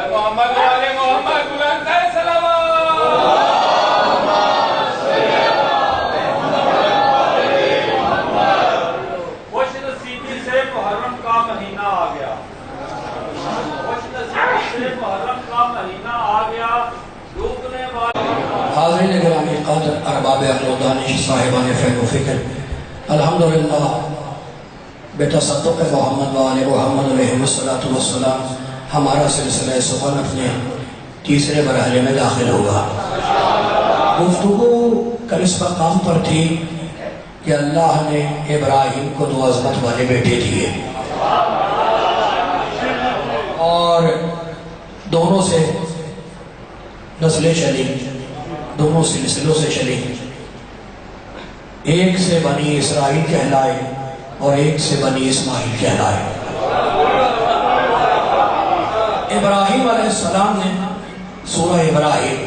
محمد والے محمد بلند ہے سلام خوش نصیبی سے محرم کا مہینہ آ گیا، خوش نصیبی سے محرم کا مہینہ آ گیا، ڈوبنے والے حاضرین گرامی قدر، ارباب عقل و دانش، صاحبان فہم و فکر، الحمدللہ بتصدق محمد وآل محمد علیہ السلام ہمارا سلسلہ سخن اپنے تیسرے مرحلے میں داخل ہوگا۔ گفتگو کل اس مقام پر تھی کہ اللہ نے ابراہیم کو 2 عظمت والے بیٹے دیے اور دونوں سے نسلیں چلی، دونوں سلسلوں سے چلی، ایک سے بنی اسرائیل کہلائے اور ایک سے بنی اسماعیل کہلائے۔ ابراہیم علیہ السلام نے سورہ ابراہیم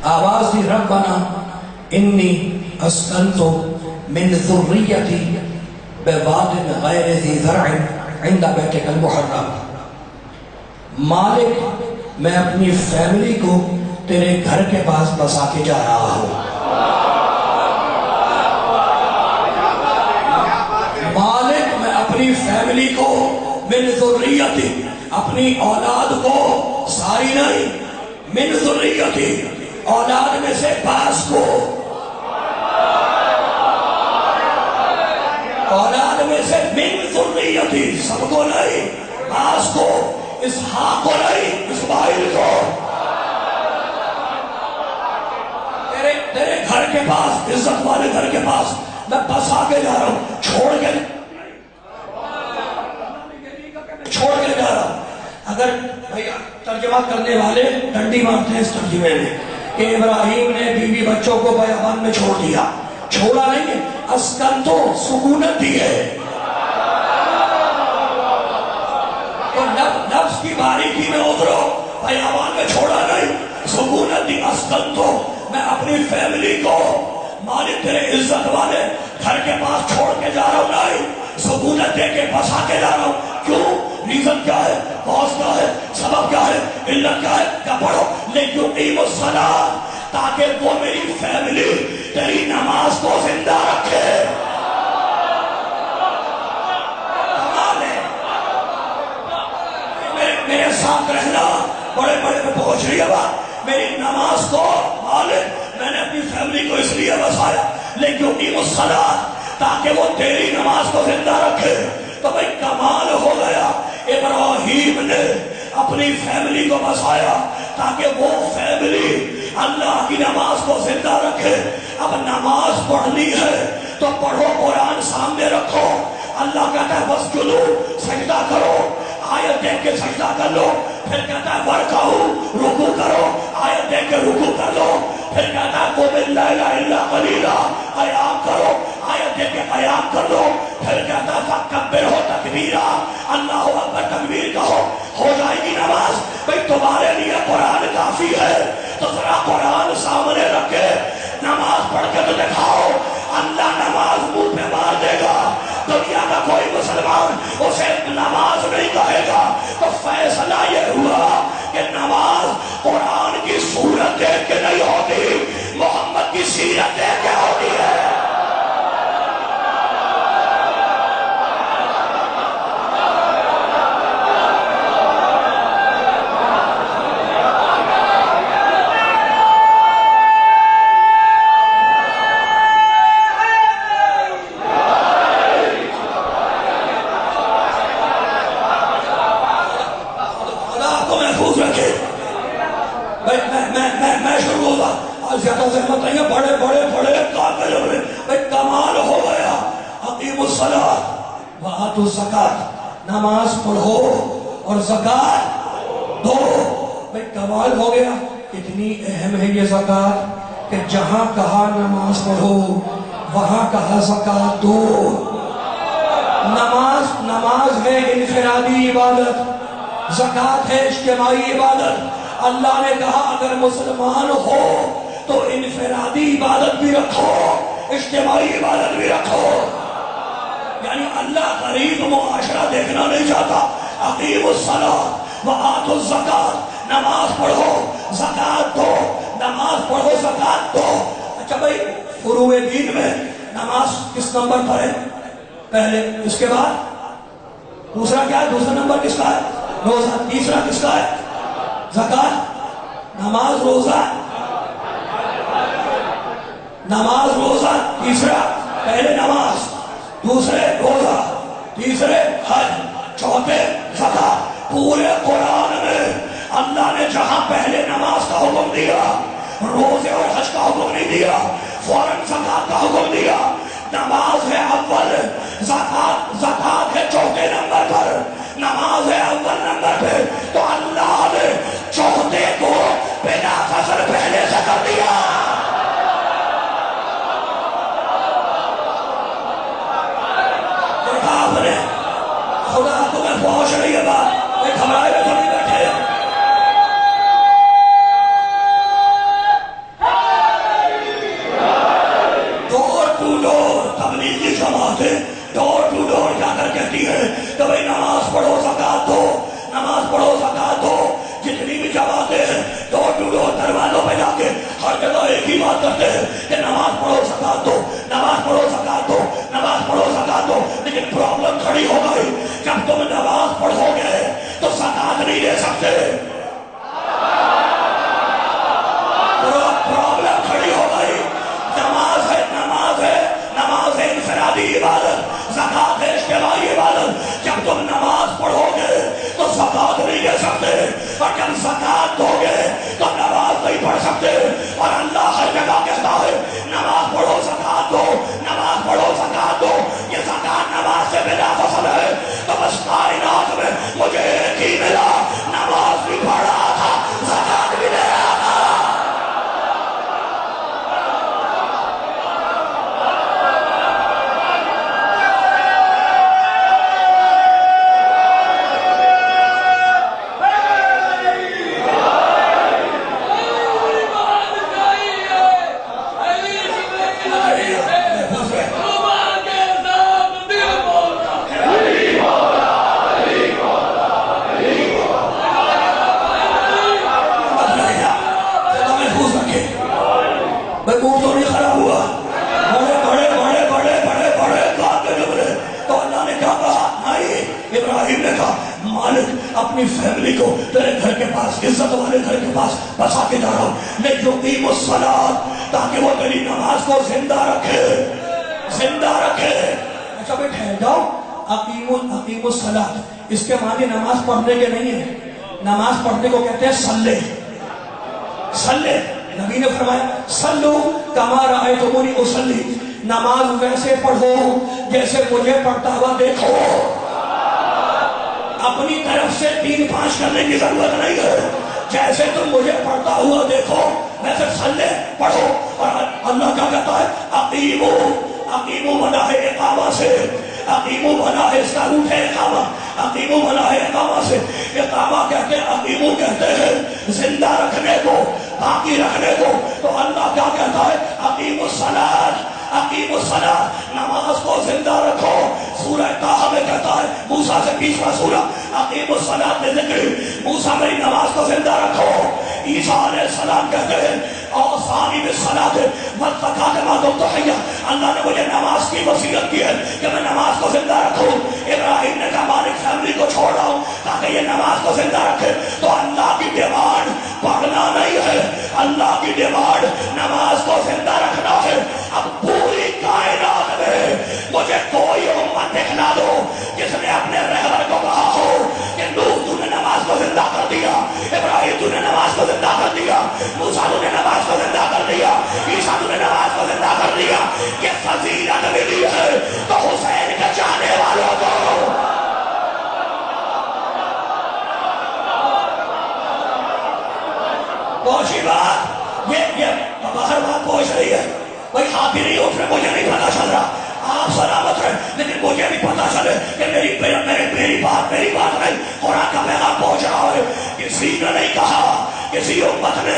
آواز دی، ربنا انی اسکنت من ذریتی بواد غیر ذی زرع عند بیتک المحرم، مالک میں اپنی فیملی کو تیرے گھر کے پاس بسا کے جا رہا ہوں، مالک میں اپنی فیملی کو من ذریتی، اپنی اولاد کو، ساری نہیں، من ذریتی، اولاد میں سے بعض کو، اولاد میں سے من ذریتی، سب کو نہیں، بعض کو، اسحاق کو نہیں، اسماعیل کو، تیرے گھر کے پاس، عزت والے گھر کے پاس میں بسا کے جا رہا ہوں، چھوڑ کے جا رہا ہوں۔ اگر ترجمہ کرنے والے ڈنڈی مارتے ہیں اس ترجمے میں کہ ابراہیم نے بیوی بچوں کو بیابان میں چھوڑ دیا، چھوڑا نہیں ہے، اسکن تو سکونت دی ہے، تو نفس کی باریکی میں اترو، بیابان میں چھوڑا نہیں، سکونت دی، اسکن تو میں اپنی فیملی کو مالک تیرے عزت والے گھر کے پاس چھوڑ کے جا رہا ہوں، نہیں، سکونت دے کے بسا کے جا رہا ہوں۔ کیوں؟ ریزن کیا ہے، کاز کیا ہے، سبب کیا ہے، علت کیا ہے؟ کیا پڑھو، لیکن الصلاۃ، تاکہ وہ میری فیملی تیری نماز کو زندہ رکھے۔ میرے ساتھ رہنا، بڑے بڑے میں پہنچ رہی ہے بات، میری نماز کو مالک میں نے اپنی فیملی کو اس لیے بسایا، لیکن الصلاۃ، تاکہ وہ تیری نماز کو زندہ رکھے۔ تو بھئی کمال ہو گیا، ابراہیم نے اپنی فیملی کو بسایا تاکہ وہ فیملی اللہ کی نماز کو زندہ رکھے۔ اب نماز پڑھنی ہے تو پڑھو، قرآن سامنے رکھو، اللہ کہتا ہے واسجدو، سجدہ کرو، آیت دیکھ کے سجدہ کر لو، پھر کہتا ہے ورکعو، رکوع کرو، آیت دیکھ کے رکوع کر لو، پھر کہتا ہے قم اللیل الا قلیلا، قیام کرو، آیت دیکھ کے قیام کر لو، پھر کہتا ہے فکبرہ تکبیرا، اللہ اکبر تکبیر کہو، ہو جائے گی نماز۔ بھئی تمہارے لیے قرآن کافی ہے تو ذرا قرآن سامنے رکھے، نماز پڑھ کے تو دکھاؤ، اللہ نماز منہ پہ مار دے گا، دنیا کا کوئی مسلمان اسے نماز نہیں کہے گا۔ تو فیصلہ یہ ہوا کہ نماز قرآن کی صورت دیکھ کے نہیں ہوتی، محمد کی سیرت دیکھ کے ہوتی ہے۔ میں شروع ہوگا، زیادہ زحمت نہیں ہے، بڑے بڑے بڑے قابل ہوئے، بھئی کمال ہو گیا۔ اقیموا الصلاۃ وآتوا الزکاۃ، نماز پڑھو اور زکات دو، بھئی کمال ہو گیا۔ اتنی اہم ہے یہ زکات کہ جہاں کہا نماز پڑھو وہاں کہا زکات دو۔ نماز ہے انفرادی عبادت، زکات ہے اجتماعی عبادت۔ اللہ نے کہا اگر مسلمان ہو تو انفرادی عبادت بھی رکھو، اجتماعی عبادت بھی رکھو۔ یعنی اللہ غریب معاشرہ دیکھنا نہیں چاہتا. اقیموا الصلاۃ وآتوا الزکاۃ، نماز پڑھو زکات دو، نماز پڑھو زکات دو. اچھا بھائی فروع دین میں نماز کس نمبر پر ہے؟ پہلے. اس کے بعد دوسرا کیا ہے؟ دوسرا نمبر کس کا ہے؟ روزہ. تیسرا کس کا ہے؟ زکات. نماز روزہ، نماز روزہ تیسرا. پہلے نماز، دوسرے روزہ، تیسرے حج، چوتھے زکات. پورے قرآن میں اللہ نے جہاں پہلے نماز کا حکم دیا، روزے اور حج کا حکم نہیں دیا، فوراً زکات کا حکم دیا. نماز ہے اول، زکات ہے چوتھے نمبر پر، نماز ہے اول نمبر پہ. تو اللہ نے چوتھے کو بلا فصل پہلے سے کر دیا. دیکھا آپ نے؟ خدا تمہیں پہنچ رہی ہے بات، گھبرائے ہوئے تو نہیں بیٹھے. ڈور ٹو ڈور تبلیغی جماعتیں ڈور ٹو ڈور جا کر کہتی ہے کہ بھائی نماز پڑھو زکات دو، نماز پڑھو زکات دو. جتنی بھی جماعتیں ہیں ڈور ٹو ڈور دروازوں پہ جا کے ہر جگہ ایک ہی بات کرتے ہیں کہ نماز پڑھو زکات دو، نماز پڑھو زکات دو، نماز پڑھو زکات دو. لیکن پرابلم کھڑی ہو گئی، جب تم نماز پڑھو گے تو زکات نہیں دے سکتے. پرابلم کھڑی ہو گئی. نماز ہے، نماز ہے، نماز ہے انفرادی عبادت، زکات ہے اجتماعی عبادت. جب تم نماز پڑھو گے تو زکات نہیں دے سکتے، اور جب زکات دو گے تو نماز نہیں پڑھ سکتے. اور اللہ ہر جگہ کہتا ہے نماز پڑھو زکات دو، نماز پڑھو زکات دو. یہ زکات نماز سے بلا فصل ہے. تو بس کائنات میں مجھے ایک ہی ملا، نماز بھی پڑھ رہا تھا، زکات بھی دے رہا تھا. اپنی فیملی کو تیرے گھر کے پاس، عزت والے گھر کے پاس بسا کے جا رہا ہوں، لیکن الصلاۃ، تاکہ وہ تیری نماز کو زندہ رکھے، زندہ رکھے. اچھا بھائی ٹھہر جاؤ. اقیم الصلاۃ اس کے معنی نماز پڑھنے کے نہیں ہے. نماز پڑھنے کو کہتے ہیں صلی. صلی، نبی نے فرمایا صلو کما رأیتمونی اصلی، نماز ویسے پڑھو جیسے مجھے پڑھتا ہوا دیکھو. اپنی طرف سے 3-5 کرنے کی ضرورت نہیں ہے. جیسے تم مجھے پڑھتا ہوا دیکھو ویسے صلی پڑھو. اور اللہ کیا کہتا ہے؟ اقیمو بنا ہے اقامہ سے، اقیمو بنا ہے اس کا روٹ ہے اقامہ، اقیمو بنا ہے اقامہ سے. اقامہ کہتے ہیں، اقیمو کہتے ہیں زندہ رکھنے کو، باقی رکھنے کو. تو اللہ کیا کہتا ہے؟ اقیموا الصلاۃ، اقیموا الصلاۃ، نماز کو زندہ رکھو. سورہ طٰہٰ میں کہتا ہے، موسیٰ سے 20واں سورہ، اقیموا الصلاۃ میں ذکر، موسیٰ میری نماز کو زندہ رکھو. عیسیٰ علیہ السلام کہتے ہیں اوصانی بالصلاۃ والزکاۃ ما دمت حیا، اللہ نے مجھے نماز کی وصیت کی ہے کہ میں نماز کو زندہ رکھوں. ابراہیم نے کہا مالک فیملی کو چھوڑ رہا ہوں تاکہ یہ نماز کو زندہ رکھے. تو اللہ کی ڈیمانڈ پڑھنا نہیں ہے، اللہ کی ڈیمانڈ نماز کو زندہ رکھنا ہے. اب پوری کائنات میں مجھے کوئی امت دکھلا دو جس نے اپنے رہبر کو کہا ہو کہ نوح تو نے نماز کو زندہ کر دیا، ابراہیم تو نے نماز کو زندہ کر دیا، موسیٰ تو نے نماز کو زندہ کر دیا، عیسیٰ تو نے نماز کو زندہ کر دیا. یہ فضیلت ملی ہے تو حسین کے چاہنے والوں کو. پہنچی بات، یہ باہر بات پہنچ رہی ہے. بھائی ہاتھ بھی نہیں اٹھ رہے، مجھے نہیں پتا چل رہا. آپ سلامت رہے، لیکن مجھے بھی پتا چلے کہ میری بات نہیں، قرآن کا پیغام پہنچ رہا ہے. کسی نے نہیں کہا، کسی امت نے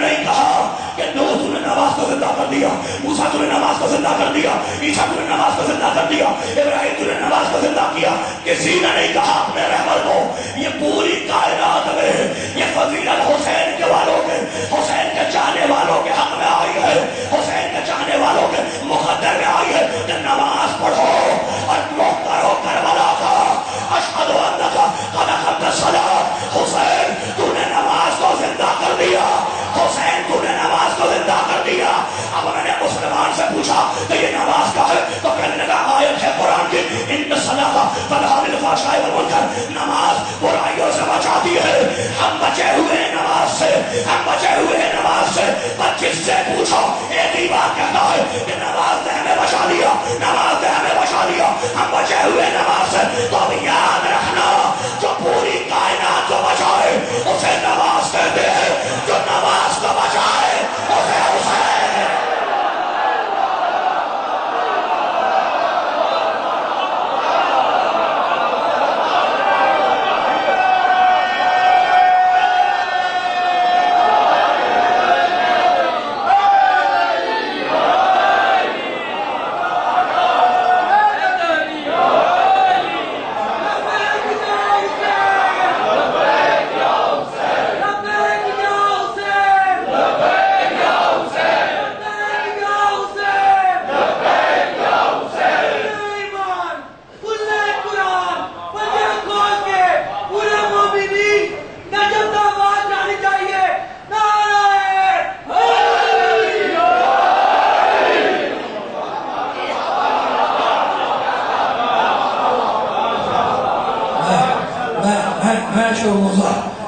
نہیں کہا کہ نوح تو نے نماز کو زندہ کر دیا، موسیٰ تو نے نماز کو زندہ زندہ کر دیا, عیسیٰ تو نے نماز کو زندہ کر دیا, ابراہیم تو نے نماز کو زندہ کیا. کسی نے نہیں کہا اپنے رہبر کو. یہ پوری کائنات میں یہ فضیلت حسین کے والوں کے, حسین کے چاہنے والوں کے حق میں آئی ہے, حسین کے چاہنے والوں کے مقدر میں آئی ہے کہ نماز پڑھو اور دعا کرو کربلا کا اشہد انک قد اقمت الصلاۃ. حسین تو نے نماز کو زندہ کر دیا, حسین تو نے نماز کو زندہ کر دیا. اب میں نے مسلمان سے پوچھا کہ یہ نماز کا ہے, تو کہنے لگا آیت ہے قرآن کی, ان الصلاۃ تنہی عن الفحشاء والمنکر. نماز برائیوں سے بچاتی ہے. ہم بچے ہوئے نماز سے, ہم بچے ہوئے نماز سے. جس سے پوچھو ایک ہی بات کہتا ہے کہ نماز نے ہمیں بچا لیا, نماز نے ہمیں بچا لیا, ہم بچے ہوئے نماز سے. تو اب یاد رکھنا, جو پوری کائنات کو بچائے اسے نماز کہتے ہیں, جو نماز کو بچائے اسے حسین.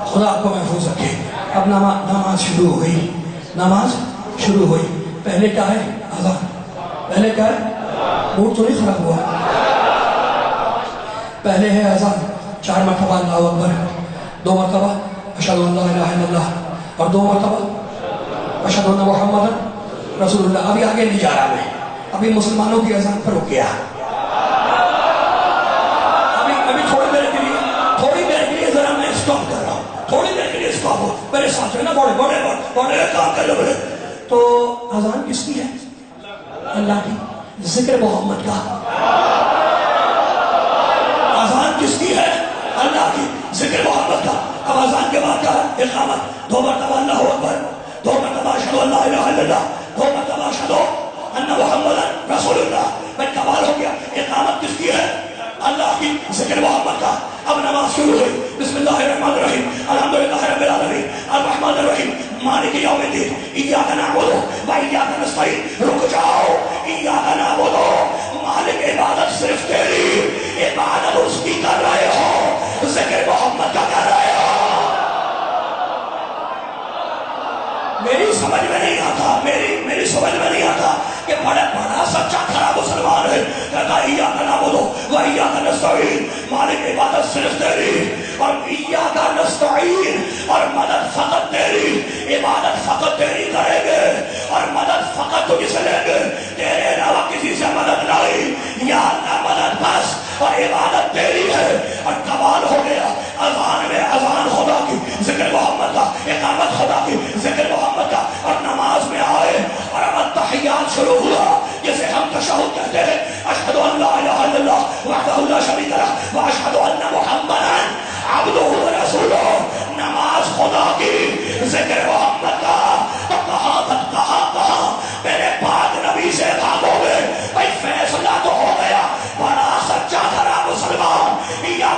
خدا آپ کو محفوظ رکھے. اب نماز شروع ہوئی, نماز شروع ہوئی. پہلے کیا ہے؟ اذان. پہلے کیا ہے؟ موڈ تو نہیں خراب ہوا. پہلے ہے اذان, 4 مرتبہ اللہ اکبر, 2 مرتبہ اشہد ان لا الہ الا اللہ, اور 2 مرتبہ اشہد ان محمد رسول اللہ. ابھی آگے نہیں جا رہا میں, ابھی مسلمانوں کی اذان پر رک گیا. ابھی تھوڑی دیر کے لیے ذرا میں اسٹاپ کر رہا ہوں, تھوڑی دیر کے لیے اسٹاپ ہو. میرے ساتھ جو ہے نا بڑے کام کر لو. تو اذان کس کی ہے؟ اللہ کی. ذکر محمد کا. اذان کس کی ہے؟ اللہ کی. ذکر محمد کا. اب اذان کے بعد کیا ہے؟ اقامت. 2 مرتبہ اللہ اکبر, 2 مرتبہ اشہد ان لا الہ الا اللہ, 2 مرتبہ اشہد ان محمد رسول اللہ. بھائی کمال ہو گیا. اقامت کس کی ہے؟ اللہ کی. ذکر محمد کا. اب نماز شروع ہوئی. بسم اللہ الرحمن الرحیم, الحمدللہ رب العالمین, الرحمن الرحیم, مالک یوم الدین, ایاک نعبد و ایاک نستعین. رک جاؤ. ایاک نعبد, مالک عبادت صرف تیری, عبادت اس کی کر رہے ہو, ذکر محمد کا کر رہے ہو. میری سمجھ میں نہیں آتا, میری سمجھ میں نہیں آتا کہ بڑا سچا کھڑا مسلمان ہے کہتا ایاک نعبد و ایاک نستعین, مالک عبادت صرف تیری, اور ایاک نستعین, اور مدد فقط تیری, عبادت فقط تیری کریں گے, اور مدد فقط تجھ سے لیں گے, تیرے علاوہ کسی سے مدد نہیں. یا اللہ مدد بس, اور عبادت تیری ہے. اور کمال ہو گیا. اذان میں اذان خدا کی, ذکر محمد کا. اقامت خدا کی, ذکر محمد کا. اور نماز میں آئے اور اب تحیات شروع ہوا, جسے ہم تشہد کہتے ہیں. اشہد ان لا الہ الا اللہ وحدہ لا شریک لہ واشہد ان محمدا عبدہ ورسولہ. نماز خدا کی, ذکر محمد کا. تو کہاں میرے پاک نبی سے بھاگو گے. بھائی فیصلہ تو ہو گیا. بڑا سچا تھا مسلمان. یا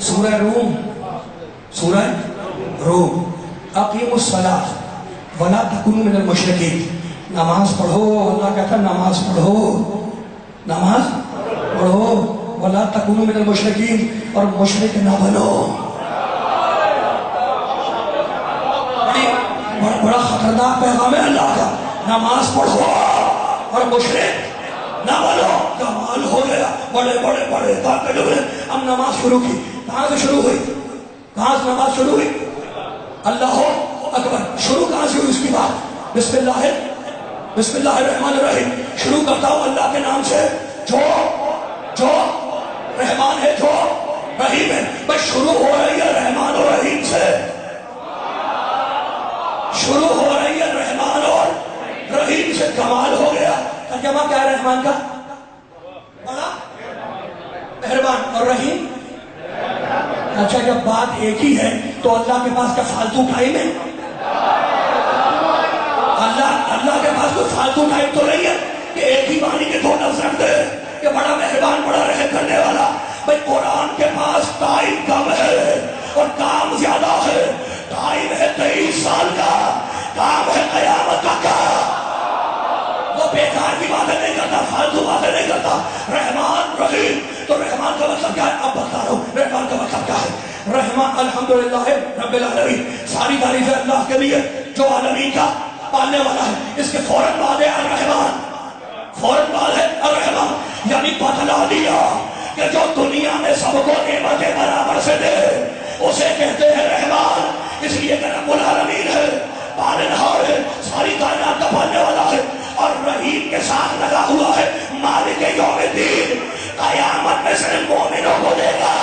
سورہ روم، سورہ روم، اقیموا الصلاۃ ولا تکونوا من المشرکین، نماز پڑھو، اللہ کہتا ہے نماز پڑھو، نماز پڑھو، ولا تکونوا من المشرکین، اور مشرک نہ بنو۔ بڑا خطرناک پیغام ہے اللہ کا، نماز پڑھو اور مشرک نہ بنو۔ کمال ہو گیا، بڑے بڑے بڑے طاقت ہوئے، ہم نماز شروع کی، کہاں سے شروع ہوئی؟ کہاں سے نماز شروع ہوئی؟ اللہ اکبر، شروع کہاں سے ہوئی اس کی بات؟ بسم اللہ الرحمن الرحیم، شروع کرتا ہوں اللہ کے نام سے جو رحمان ہے، جو رحیم ہے۔ بس شروع ہو رہی ہے رحمان اور رحیم سے، شروع ہو رہی ہے رحمان اور رحیم سے۔ کمال ہو گیا۔ ترجمہ کیا ہے رحمان کا؟ بڑا مہربان، اور رحیم؟ اچھا، جب بات ایک ہی ہے تو اللہ کے پاس کیا فالتو ٹائم ہے؟ اللہ کے پاس کوئی فالتو ٹائم تو نہیں ہے کہ ایک ہی بانی کے دو لفظ رکھ دے کہ بڑا مہربان، بڑا رحم کرنے والا۔ بھائی قرآن کے پاس ٹائم کم ہے اور کام زیادہ ہے۔ ٹائم ہے 23 سال کا، کام ہے قیامت کا۔ وہ بیکار کی باتیں نہیں کرتا، فالتو باتیں نہیں کرتا۔ رحمان رحیم، تو رحمان کا مطلب کیا ہے؟ اب بتا رہا ہوں رحمان کا مطلب کیا ہے۔ رحمان الحمدللہ رب العالمین، ساری تعریف ہے اللہ کے لیے جو عالمین کا پالنے والا ہے۔ اس کے فوراً بعد ہے الرحمان، فوراً بعد ہے الرحمان، یعنی بتلا دیا کہ جو دنیا میں سب کو نعمتیں برابر سے دے اسے کہتے ہیں رحمان، اس لیے کہ رب العالمین ہے، پالنہار ہے، ساری کائنات کا پالنے والا ہے، اور رحیم کے ساتھ لگا ہوا ہے مالک یوم الدین، قیامت میں صرف مومنوں کو دے گا۔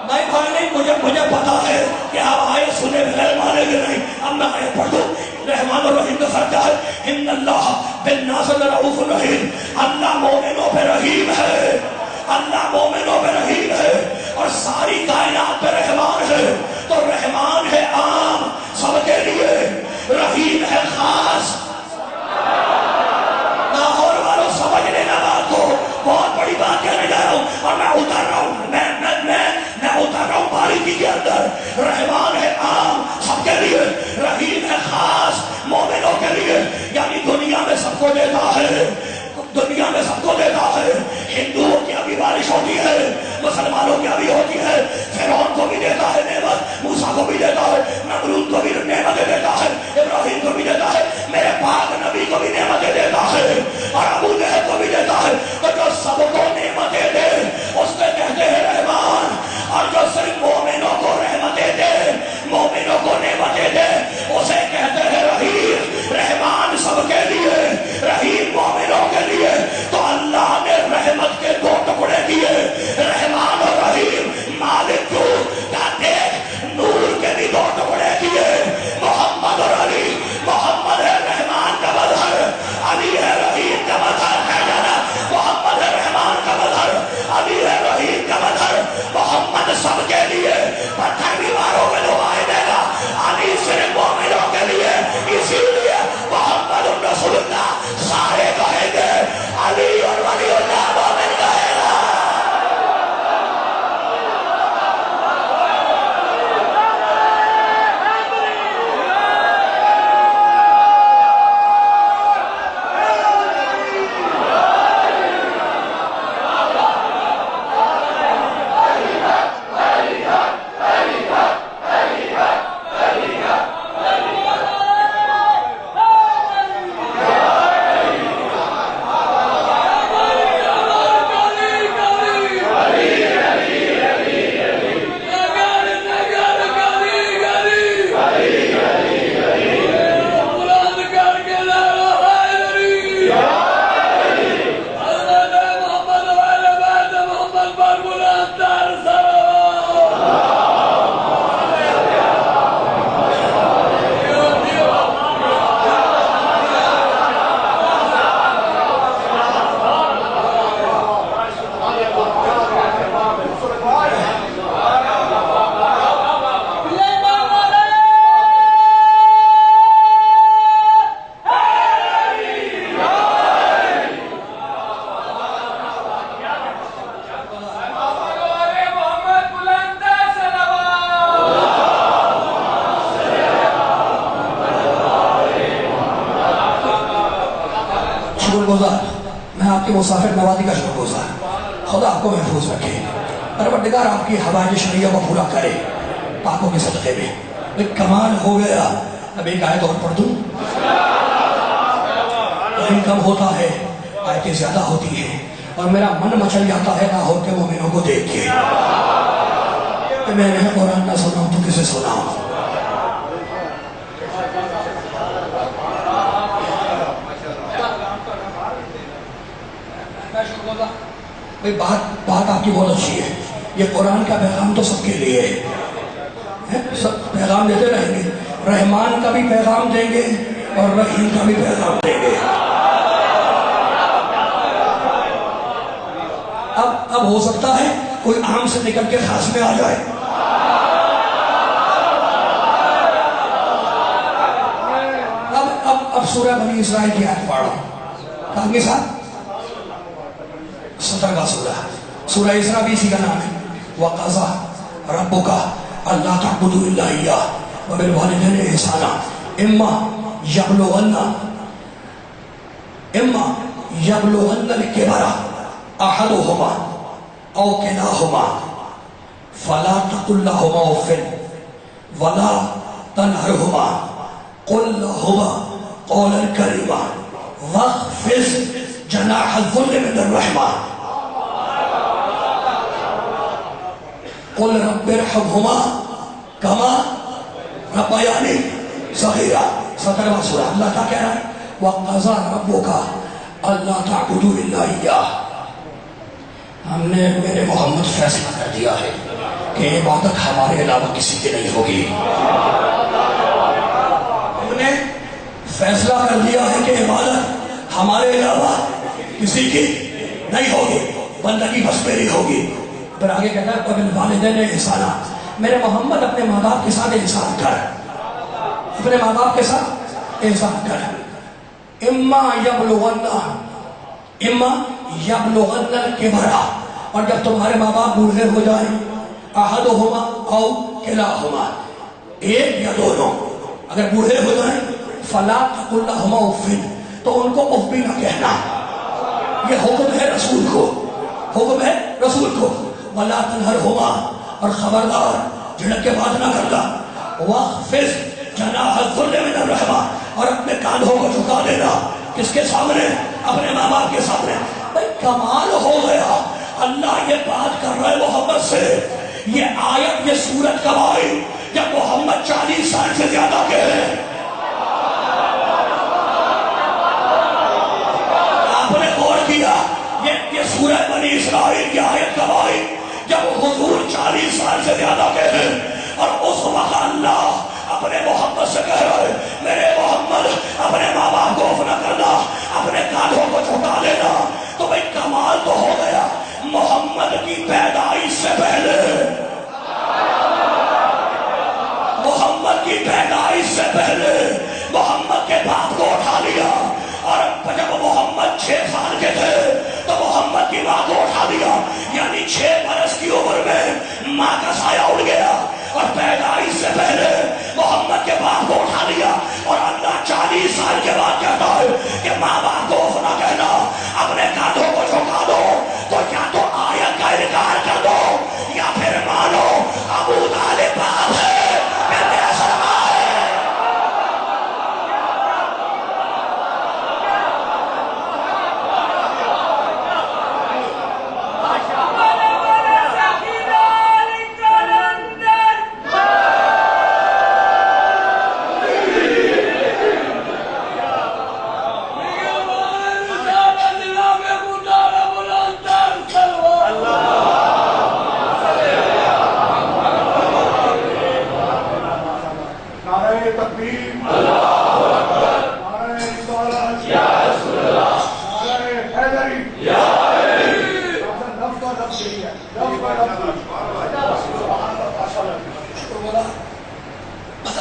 نہیں بھائی نہیں، مجھے پتا ہے کہ آپ آئے سنے بغیر مانے گے نہیں۔ اب میں آئے پڑھ دوں۔ رحمان اور رحیم کا فرق کیا ہے؟ ان اللہ بالناس لرؤوف رحیم، اللہ مومنوں پہ رحیم ہے، اللہ مومنوں پہ رحیم ہے، اور ساری کائنات پہ رحمان ہے۔ تو رحمان ہے عام سب کے لیے، رحیم ہے خاص۔ لاہور والوں سمجھ لینا بات کو، بہت بڑی بات کہنے جا رہا ہوں، اور میں اتر رہا ہوں، میں اتر رہا ہوں باریکی کے اندر۔ رحمان ہے عام سب کے لیے، رحیم ہے خاص مومنوں کے لیے، یعنی دنیا میں سب کو دیتا ہے، دنیا میں سب کو دیتا ہے۔ ہندوؤں کی ابھی بارش ہوتی ہے، مسلمانوں کی ابھی ہوتی ہے، فرعون کو بھی دیتا ہے نعمت، موسیٰ کو بھی دیتا ہے، نمرود کو بھی نعمتیں دیتا ہے، ابراہیم کو بھی دیتا ہے، میرے پاک نبی کو بھی نعمتیں دیتا ہے، اور ابو لہب کو بھی دیتا ہے۔ تو جو سب کو نعمتیں دے اس سے کہتے ہیں رحمان، اور جو صرف مومنوں کو رحمتیں دے، مومنوں کو نعمتیں دے، اسے کہتے ہیں رحیم۔ رحمان سب کے لیے، رحیم مومنوں کے لیے۔ تو اللہ نے رحمت کے دو ٹکڑے کیے، رحمان اور رحیم۔ مالک جو دیکھ نور کے بھی دو ٹکڑے کیے، محمد گزار، میں آپ کی مسافر نوازی کا شکر گزار. خدا آپ کو محفوظ رکھے، پروردگار آپ کی حوائج شرعیہ کو پورا کرے پاکوں کے صدقے میں. ایک کمال ہو گیا. اب ایک آیت اور پڑھ دوں. علم کم ہوتا ہے، آیتیں زیادہ ہوتی ہیں، اور میرا من مچل جاتا ہے نہ ہو کے مومنوں کو دیکھ کے کہ میں نے قرآن نہ سناؤں تو کسے سناؤں. بھئی بات آپ کی بہت اچھی ہے. یہ قرآن کا پیغام تو سب کے لیے ہے، سب پیغام دیتے رہیں گے. رحمان کا بھی پیغام دیں گے اور رحیم کا بھی پیغام دیں گے. اب ہو سکتا ہے کوئی عام سے نکل کے خاص میں آ جائے. اب سورہ بنی اسرائیل کی آیت پڑھ رہا ہوں. کہاں کے ساتھ 17واں سورہ اسراء بھی اسی کا نام ہے. وَقَضَى رَبُّكَ أَلَّا تَعْبُدُوا إِلَّا إِيَّاهُ وَبِالْوَالِدَيْنِ إِحْسَانًا إِمَّا يَبْلُغَنَّ الْكِبَرَ أَحَدُهُمَا أَوْ كِلَاهُمَا فَلَا تَقُل لَّهُمَا أُفٍّ وَلَا تَنْهَرْهُمَا قُل لَّهُمَا قَوْلًا كَرِيمًا وَاخْفِضْ جَنَاحَ الذُّلِّ مِنَ الرَّحْمَةِ قُلْ رَبِّ ارْحَمْهُمَا كَمَا رَبَّيَانِي صَغِيرًا. 17واں سورہ. اللہ کیا کہہ رہا ہے؟ وَقَضَى رَبُّكَ أَلَّا تَعْبُدُوا إِلَّا إِيَّاهُ. ہم نے میرے محمد فیصلہ کر دیا ہے کہ عبادت ہمارے علاوہ کسی کی نہیں ہوگی. ہم نے فیصلہ کر دیا ہے کہ عبادت ہمارے علاوہ کسی کی نہیں ہوگی، بندگی بس میری ہوگی. پھر آگے کہتا ہے وَبِالْوَالِدَيْنِ إِحْسَانًا. میرے محمد اپنے ماں باپ کے ساتھ احسان کر، اپنے ماں باپ کے ساتھ احسان کر. اِمَّا يَبْلُغَنَّ الْكِبَرَ. اور جب تمہارے ماں باپ بوڑھے ہو جائیں، أَحَدُهُمَا أَوْ كِلَاهُمَا، ایک یا دونوں اگر بوڑھے ہو جائیں، فَلَا تَقُل لَّهُمَا أُفٍّ، تو ان کو اف بھی نہ کہنا. یہ حکم ہے رسول کو، حکم ہے رسول کو. وَلَا تَنْهَرْهُمَا، اور خبردار جھڑک کے بات نہ کرتا. وَاخْفِضْ جَنَاحَ الذُّلِّ مِنَ الرَّحْمَةِ، اور اپنے کاندھوں کو جھکا دینا. کس کے سامنے؟ اپنے ماں باپ کے سامنے. بھئی کمال ہو گیا. اللہ یہ بات کر رہا ہے محمد سے. یہ آیت، یہ سورت کب آئی؟ جب محمد 40 سال سے زیادہ کے ہیں. آپ نے غور کیا یہ سورہ بنی اسرائیل کی آیت کب آئی؟ جب حضور 40 سال سے زیادہ کے ہیں. اور اس وقت اللہ اپنے محمد سے کہہ رہا ہے میرے محمد اپنے ماں باپ کو اف نہ کرنا، اپنے کانھوں کو جھکا دینا. تو بھئی کمال تو ہو گیا. محمد کی پیدائش سے پہلے، محمد کی پیدائش سے پہلے محمد کے باپ کو اٹھا لیا. اور جب محمد 6 سال کے تھے تو محمد کی ماں کو اٹھا دیا. یعنی 6 برس کی عمر میں ماں کا سایہ اڑ گیا. اور پیدائش سے پہلے محمد کے باپ کو اٹھا لیا. اور اللہ 40 سال کے بعد کہتا ہے کہ ماں باپ کو اف نہ کہنا، اپنے کانھوں کو جھکا دو. تو یا تو آیت کا انکار کر دو یا پھر مانو ابو طالب باپ ہے.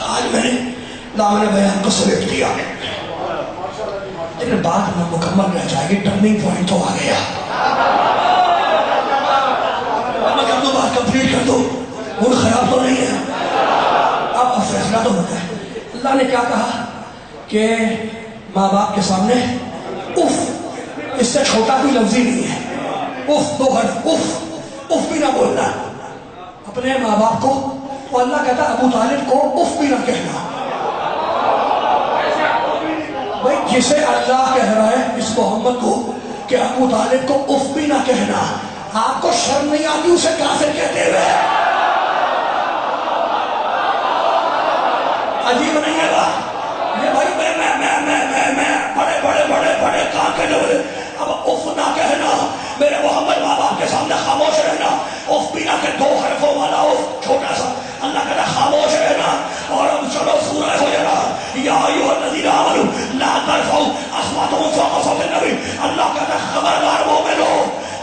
آج میں نے دامن بیان کو سمیٹ دیا، لیکن بات میں مکمل رہ جائے گی. ٹرننگ پوائنٹ تو آ گیا. میں کر دوں بات کمپلیٹ کر دوں، موڈ خراب تو نہیں ہے. اب فیصلہ تو ہوتا ہے. اللہ نے کیا کہا کہ ماں باپ کے سامنے اف اس سے چھوٹا کوئی لفظ ہی نہیں ہے. اف دو حرف، اف بھی نہ بولنا اپنے ماں باپ کو. تو اللہ کہتا ابو طالب کو اف بھی نہ کہنا. بھائی جسے اللہ کہہ رہا ہے اس محمد کو کہ ابو طالب کو اف بھی نہ کہنا، آپ کو شرم نہیں آتی اسے کافر کہتے ہوئے؟ عجیب نہیں ہے بات یہ بھائی. بڑے کام کے لوگ اب اف نہ کہنا. میرے محمد ماں باپ کے سامنے خاموش رہنا. اف بھی نہ کہ دو حرفوں والا اف چھوٹا سا. اللہ کہتا خاموش رہنا. اور اب چلو سورہ ہو جانا. یا ایھا الذین آمنوا لا ترفعوا اصواتکم فوق صوت النبی. اللہ کہتا خبردار مومنو،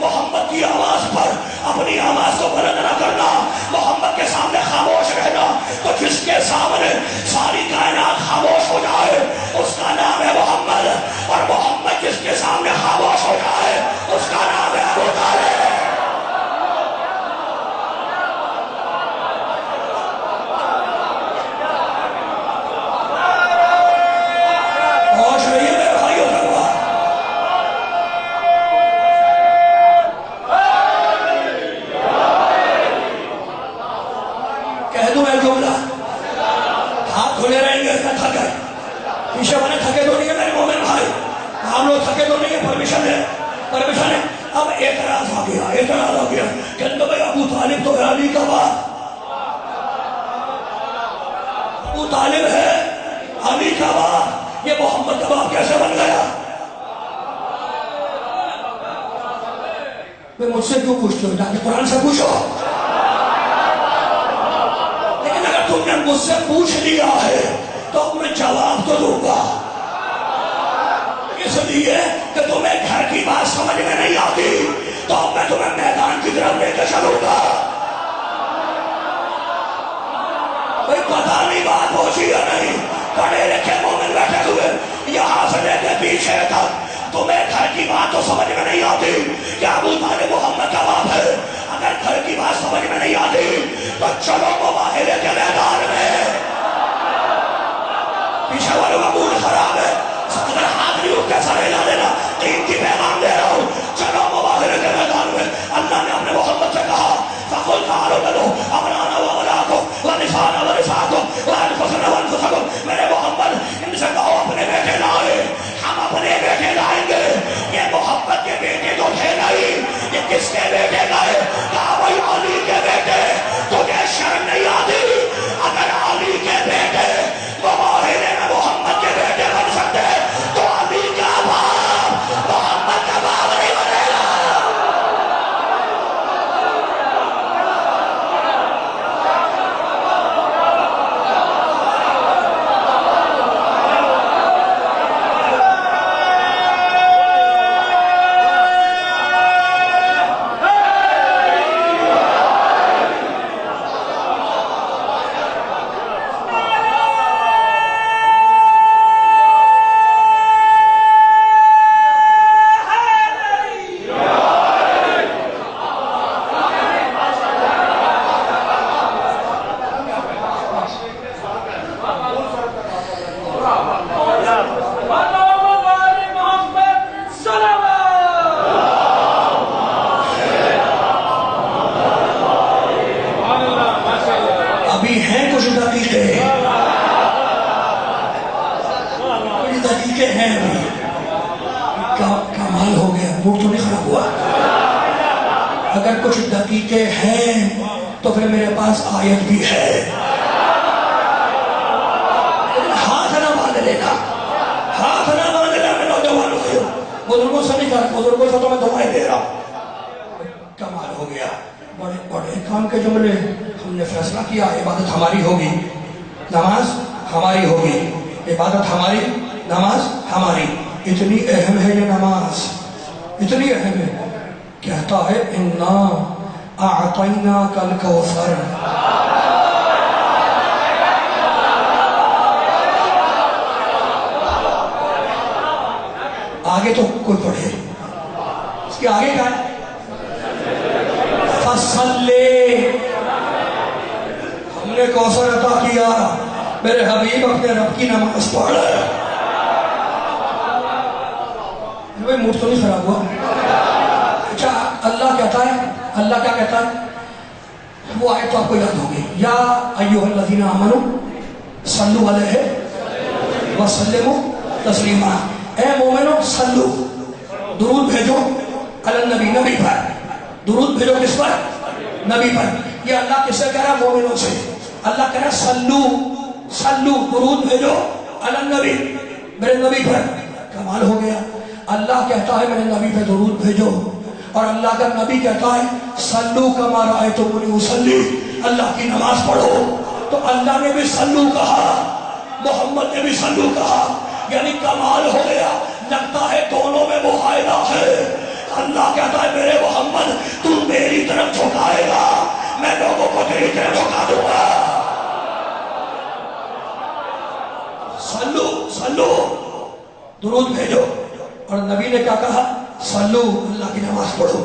محمد کی آواز پر اپنی آواز کو بلند نہ کرنا. محمد کے سامنے خاموش رہنا. تو جس کے سامنے ساری کائنات خاموش ہو جائے اس کا نام ہے محمد. اور محمد جس کے سامنے خاموش ہو جائے اس کا نام ہے ابو طالب. ہوش رہیے میرے بھائیوں کا. کہہ دوں میں جملہ، ہاتھ کھلے رہیں گے نہ تھکے. پیچھے والے تھکے تو نہیں ہے میرے مومن بھائی، ہم لوگ تھکے تو نہیں ہے. پرمیشن ہے. اب اعتراض آ گیا کہ بھائی ابو طالب تو علی کا باپ، ابو طالب ہے علی کا باپ، یہ محمد کا باپ کیسے بن گیا؟ میں مجھ سے کیوں پوچھتے ہو؟ جاکے قرآن سے پوچھو. لیکن اگر تم نے مجھ سے پوچھ لیا ہے تو میں جواب تو دوں گا. اس لیے کہ تمہیں گھر کی بات سمجھ میں نہیں آتی تو اب میں تمہیں میدان کی طرف لے کے چلوں گا. بھائی پتہ نہیں بات پہنچی یا نہیں. پڑھے لکھے مومن بیٹھے ہوئے یہاں سے لے کے پیچھے تک تمہیں گھر کی بات تو سمجھ میں نہیں آتی کہ ابو طالب محمد کا باپ ہے. اگر گھر کی بات سمجھ میں نہیں آتی تو چلو مباہلے کے میدان میں. پیچھے والوں کا موڈ خراب ہے، اگر ہاتھ نہیں اٹھ کے سر ہلا دینا. قیمتی پیغام دے رہا ہوں، چلو مباہلے کے میدان میں. اللہ نے اپنے محمد سے کہا فَقُلْ تَعَالَوْا نَدْعُ أَبْنَاءَنَا وَأَبْنَاءَكُمْ وَنِسَاءَنَا وَنِسَاءَكُمْ وَأَنفُسَنَا وَأَنفُسَكُمْ. میرے محمد ان سے کہو اپنے بیٹے لائے، ہم اپنے بیٹے لائیں گے. یہ محمد کے بیٹے تو تھے نہیں، یہ کس کے بیٹے لائے؟ کہا بھائی علی کے بیٹے. تجھے شرم نہیں آتی؟ اگر علی کے بیٹے مباہلے میں محمد کے بیٹے بن سکتے تو علی کا باپ محمد کا باپ نہیں بنے گا. ابھی ہیں کچھ دقیقے ہیں ابھی. کمال ہو گیا، موڈ تو نہیں خراب ہوا. اگر کچھ دقیقے ہیں تو پھر میرے پاس آیت بھی ہے. ہاتھ نہ باندھ لینا، ہاتھ نہ باندھ لینا. میں نوجوانوں سے بزرگوں سے نہیں کہا، بزرگوں سے تو میں دعائیں دے رہا ہوں. کمال ہو گیا. بڑے بڑے کام کے جملے. ہم نے فیصلہ کیا عبادت ہماری ہوگی، نماز ہماری ہوگی، عبادت ہماری، نماز ہماری. اتنی اہم ہے یہ نماز، اتنی اہم ہے. کہتا ہے انا اعطیناک الکوثر. آگے تو کوئی پڑھے، اس کے آگے کیا ہے؟ فصلی. ہم نے کوثر عطا کیا، میرے حبیب اپنے رب کی نماز پڑھ. بھائی موڈ تو نہیں خراب ہوا؟ اچھا اللہ کہتا ہے، اللہ کیا کہتا ہے؟ وہ آیت تو آپ کو یاد ہوگی، یا ایھا الذین آمنوا صلوا علیہ وسلموا تسلیما، اے مومنو صلو، درود بھیجو علی النبی، نبی پر درود بھیجو، کس پر؟ نبی پر۔ یہ اللہ کس سے کہہ رہا ہے؟ مومنوں سے۔ اللہ کہہ رہا ہے صلو، صلو، درود بھیجو علی النبی، میرے نبی پر۔ کمال ہو گیا، اللہ کہتا ہے میرے نبی پہ درود بھیجو، اور اللہ کا نبی کہتا ہے صلو کما رأیتمونی اصلی، اللہ کی نماز پڑھو۔ تو اللہ نے بھی صلو کہا، محمد نے بھی صلو کہا، یعنی کمال ہو گیا۔ لگتا ہے دونوں میں معاہدہ ہے۔ اللہ کہتا ہے میرے محمد تو میری طرف جھکائے گا، میں لوگوں کو تیری طرف جھکا دوں گا۔ صلو، صلو، درود بھیجو، اور نبی نے کیا کہا؟ صلو، اللہ کی نماز پڑھو۔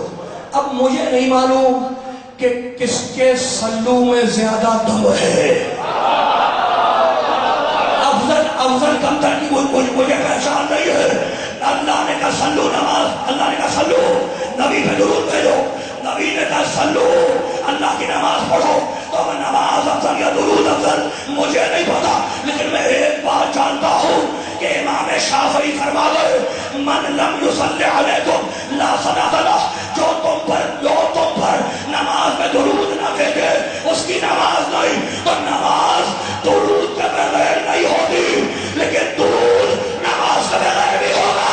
اب مجھے نہیں معلوم کہ کس کے صلو میں زیادہ دم ہے، افضل کم تر کی مجھے پہچان نہیں ہے۔ اللہ نے کہا صلو نماز، اللہ نے کہا صلو، نبی پہ درود بھیجو، نبی نے کہا صلو، اللہ کی نماز پڑھو۔ تو میں نماز افضل یا درود افضل مجھے نہیں پتا، لیکن میں ایک بات جانتا ہوں کہ امام شافعی فرما گئے من لم یصلی علیکم لا صلاۃ لہ، جو تم پر نماز میں درود نہ بھیجے اس کی نماز نہیں۔ تو نماز درود کے بغیر نہیں ہوتی، لیکن درود نماز کے بغیر بھی ہوگا۔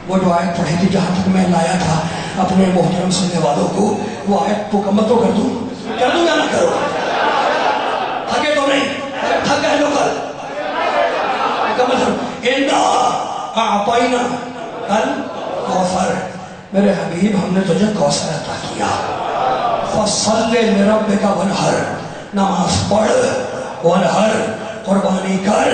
وہ جو آیت پڑھی تھی جہاں تک میں لایا تھا اپنے محترم سننے والوں کو، وہ آیت مکمل تو کر دوں یا نہ کروں؟ تھکے تو نہیں؟ تھک گئے لوگ؟ مکمل کروں۔ اِنَّا أَعْطَيْنَا الْكَوْثَرَ، میرے حبیب ہم نے تجھے کوثر عطا کیا۔ فَصَلِّ لِرَبِّكَ وَانْحَرْ، نماز پڑھ، وانحر، قربانی کر،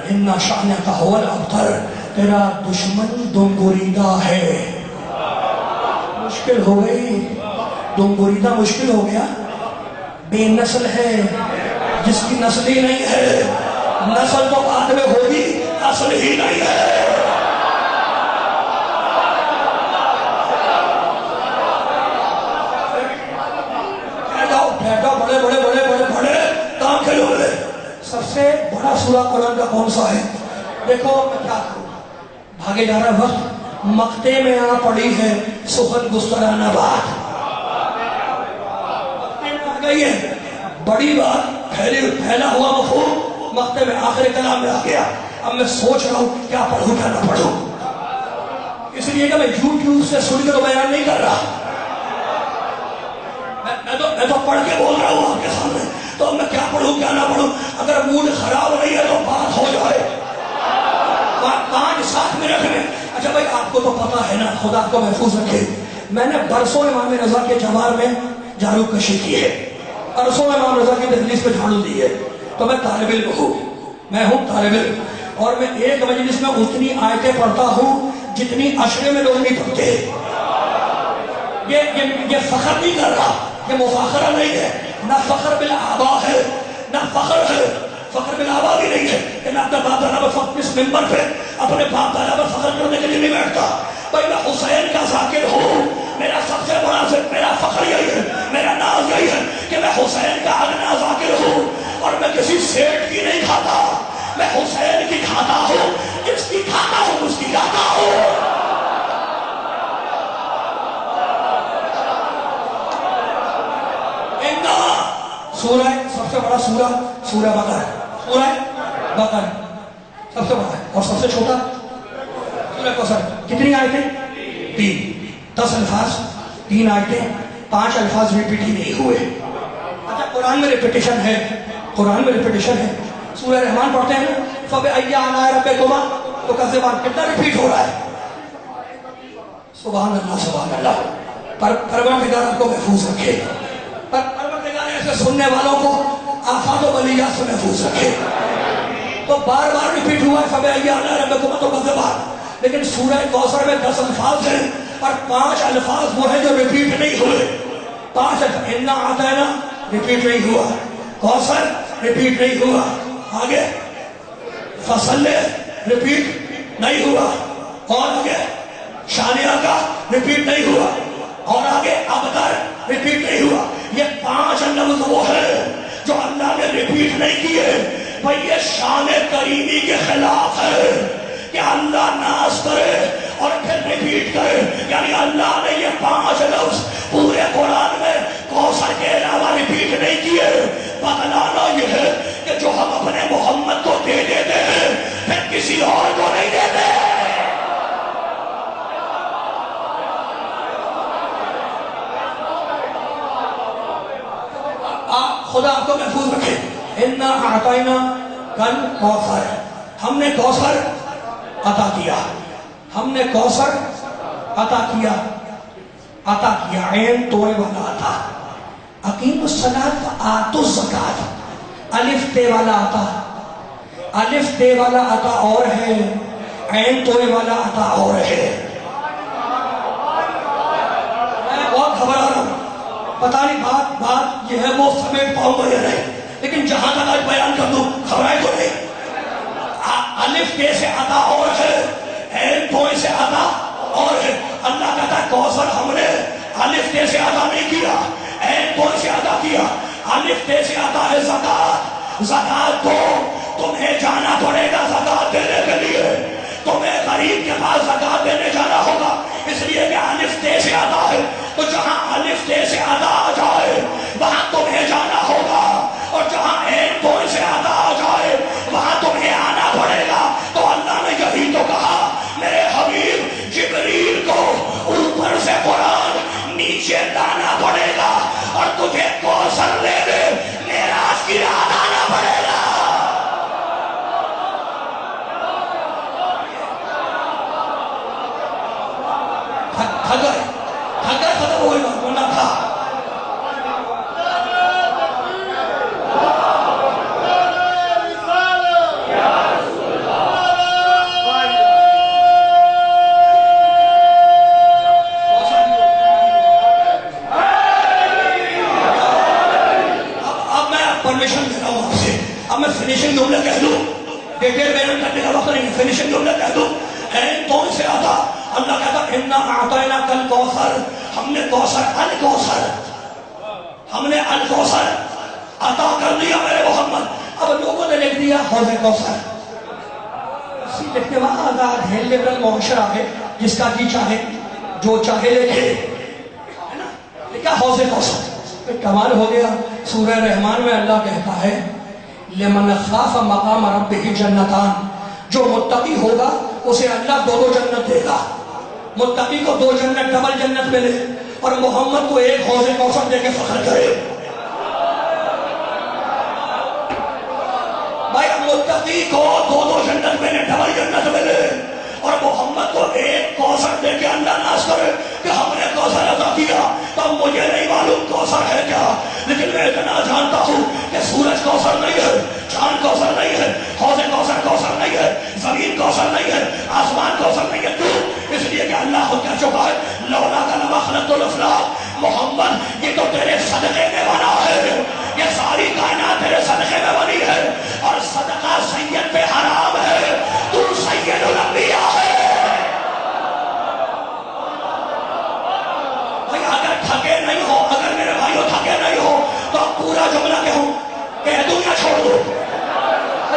اِنَّ شَأْنَكَ هُوَ الْأَبْتَرُ، تیرا دشمن دم بریدہ ہے۔ مشکل ہو گئی، دم بریدہ مشکل ہو گیا، بے نسل ہے، جس کی نسل ہی نہیں ہے، نسل تو بعد میں ہوگی، اصل ہی نہیں ہے۔ بیٹھا بڑے بڑے بڑے بڑے بڑے کام کے لوگ، سب سے بڑا سورہ قرآن کا کون سا ہے؟ دیکھو میں کیا کروں، بھاگے جا رہا وقت، مقتے میں آ پڑی ہے سخن گسترانہ بات، مقتے میں آ گئی ہے بڑی بات، پھیلا ہوا مفہوم مقتے میں آخر کلام میں آ گیا۔ اب میں سوچ رہا ہوں کیا پڑھوں کیا نہ پڑھوں، اس لیے کہ میں یوٹیوب سے سن کے تو بیان نہیں کر رہا، میں تو پڑھ کے بول رہا ہوں آپ کے سامنے، تو میں کیا پڑھوں کیا نہ پڑھوں۔ اگر موڈ خراب نہیں ہے تو بات ہو جائے، 5-7 منٹ میں۔ اچھا بھائی آپ کو تو پتا ہے نا، خدا کو محفوظ رکھے، میں نے برسوں امام رضا کے جوار میں جھاڑو کشی کی ہے، برسوں امام رضا کی دہلیز پہ جھاڑو دی ہے، تو میں طالب علم ہوں، میں ہوں طالب علم، اور میں ایک مجلس میں اتنی آیتیں پڑھتا ہوں جتنی عشرے میں لوگ نہیں پڑھتے۔ یہ فخر نہیں کر رہا، یہ مفاخرہ نہیں ہے، نہ فخر بالآباء ہے نہ فخر ہے، فخر بالآباء بھی نہیں ہے کہ میں اپنے باپ دادا پر اس ممبر پہ اپنے باپ دادا پر فخر کرنے کے لیے نہیں بیٹھتا۔ بھائی میں حسین کا ذاکر ہوں، میرا سب سے بڑا میرا فخر یہی ہے، میرا ناز یہی ہے کہ میں حسین کا ادنا ذاکر ہوں، اور میں کسی سیٹ کی نہیں کھاتا، میں حسین کی کھاتا ہوں، جس کی کھاتا ہوں اس کی کھاتا ہوں۔ سورہ سب سے بڑا سورہ بقرہ، سورہ بقرہ سب سے بڑا ہے، اور سب سے چھوٹا سورہ کوثر۔ کتنی آیتیں؟ 3، 10 الفاظ، 3 آیتیں، 5 الفاظ ریپیٹ ہی نہیں ہوئے۔ اچھا قرآن میں ریپیٹیشن ہے، قرآن میں ریپیٹیشن ہے، سورہ رحمان پڑھتے ہیں نا، فَبِأَيِّ آلَاءِ رَبِّكُمَا تُكَذِّبَانِ، کتنا ریپیٹ ہو رہا ہے؟ سبحان اللہ سبحان اللہ۔ پروردگار آپ کو محفوظ رکھے، پروردگار ایسے سننے والوں کو آفات و بلیات سے محفوظ رکھے۔ تو بار بار ریپیٹ ہوا ہے فَبِأَيِّ آلَاءِ رَبِّكُمَا تُكَذِّبَانِ. لیکن سورہ کوثر میں 10 الفاظ ہیں اور 5 الفاظ وہ ہیں جو ریپیٹ نہیں ہوئے. 5 الفاظ اِنَّا أَعْطَيْنَاكَ ریپیٹ نہیں ہوا, کوثر ریپیٹ نہیں ہوا, آگے فصل ریپیٹ نہیں ہوا, اور آگے شانیہ کا ریپیٹ نہیں ہوا, اور آگے ابتر ریپیٹ نہیں ہوا. یہ 5 لفظ وہ ہے جو اللہ نے ریپیٹ نہیں کیے. بھئی یہ شان کریمی کے خلاف ہے کہ اللہ ناز کرے اور پھر ریپیٹ کرے. یعنی اللہ نے یہ 5 لفظ پورے قرآن میں کوثر کے علاوہ ریپیٹ نہیں کیے. بتلانا یہ ہے کہ جو ہم اپنے محمد کو دے دیتے ہیں پھر کسی اور کو نہیں دیتے. خدا آپ کو محفوظ رکھے. اِنَّا أَعْطَيْنَاكَ الْكَوْثَرَ, ہم نے کوثر عطا کیا, ہم نے کوثر عطا کیا, عطا کیا عین توئے والا عطا. اقیموا الصلاۃ وآتوا الزکاۃ, الف تے والا عطا, الف تے والا عطا اور ہے, عین توئے والا عطا اور ہے. میں بہت گھبرا رہا ہوں, پتہ نہیں بات یہ ہے وہ سمیٹ پاؤں گا یا نہیں, لیکن جہاں تک آج بیان کر دوں گھبرائے تو نہیں. الف تے سے عطا اور ہے, عین توئے سے عطا اور ہے. اللہ کہتا ہے کوثر ہم نے الف تے سے عطا نہیں کیا, عین توئے سے عطا کیا. الف تے سے عطا ہے زکات. زکات تو تمہیں جانا پڑے گا زکات دینے کے لیے, تمہیں غریب کے پاس زکات دینے جانا ہوگا, اس لیے کہ الف تے سے عطا ہے. تو جہاں الف تے سے عطا آ جائے وہاں تمہیں جانا ہوگا, اور جہاں عین توئے سے عطا آ جائے وہاں تمہیں آنا پڑے گا. تو اللہ نے یہی تو کہا میرے حبیب جبریل کو اوپر سے قرآن نیچے لانا پڑے گا, اور تجھے کوثر لے دے معراج کی رات آنا پڑے گا. تھگر ختم ہوئے گا ورنہ تھا. پرمیشن دے رہا ہوں آپ سے, اب میں فنیشنگ جملہ کہہ دوں, ڈیٹیل بیان کرنے کا وقت نہیں, فنیشنگ جملہ کہہ دوں. عین توئے سے عطا, اللہ کہتا اِنَّا أَعْطَيْنَاكَ الْكَوْثَرَ, ہم نے کوثر الکوثر, ہم نے الکوثر عطا کر دیا میرے محمد. اب لوگوں نے لکھ دیا حوض کوثر, اسی لکھنے والا آزاد ہے, لبرل معاشرہ ہے, جس کا جی چاہے جو چاہے لکھے, ہے نا, لکھا حوض کوثر. کمال ہو گیا. سورہ رحمان میں اللہ کہتا ہے لمن خاف مقام ربہ جنتان, جو متقی ہوگا اسے اللہ 2 جنت دے گا. متقی کو 2 جنت ڈبل جنت ملے, اور محمد کو ایک حوض کوثر دے کے فخر کرے. بھائی متقی کو 2 جنت ملے, ڈبل جنت ملے, اور محمد کو ایک کوثر دے کے اللہ ناز کرے کہ ہم نے کوثر عطا کیا. تب مجھے نہیں معلوم کوثر ہے کیا, لیکن میں اتنا جانتا ہوں کہ سورج کوثر نہیں ہے, چاند کوثر نہیں ہے, حوض کوثر کوثر نہیں ہے, زمین کوثر نہیں ہے, آسمان کوثر نہیں ہے. کیوں؟ اس لیے کہ اللہ خود کہہ چکا ہے لولا کا لما خلقت الافلاق, محمد یہ تو تیرے صدقے میں بنا ہے, یہ ساری کائنات تیرے صدقے میں بنی ہے, اور صدقہ سید پہ حرام ہے, تو سید الانبیاء ہے. بھائی اگر تھکے نہیں ہو, اگر میرے بھائیوں تھکے نہیں ہو تو اب پورا جملہ کہہ دوں یا چھوڑ دوں,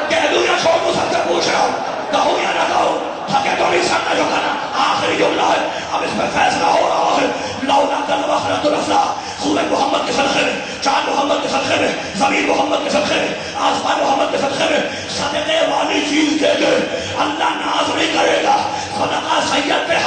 کہہ دوں یا چھوڑ دوں, سب سے پوچھ رہا ہوں, کہوں یا نہ کہوں. تھکے تو نہیں سکتا جو کہنا, آخری جملہ ہے, اب اس میں فیصلہ ہو رہا ہے. لولا لما خلقت الافلاق, سورج محمد کے صدقے میں, چاند محمد کے صدقے میں, زمین محمد کے صدقے میں, آسمان محمد کے صدقے میں, صدقے والی چیز دے دے اللہ ناز نہیں کرے گا. صدقہ سید پہ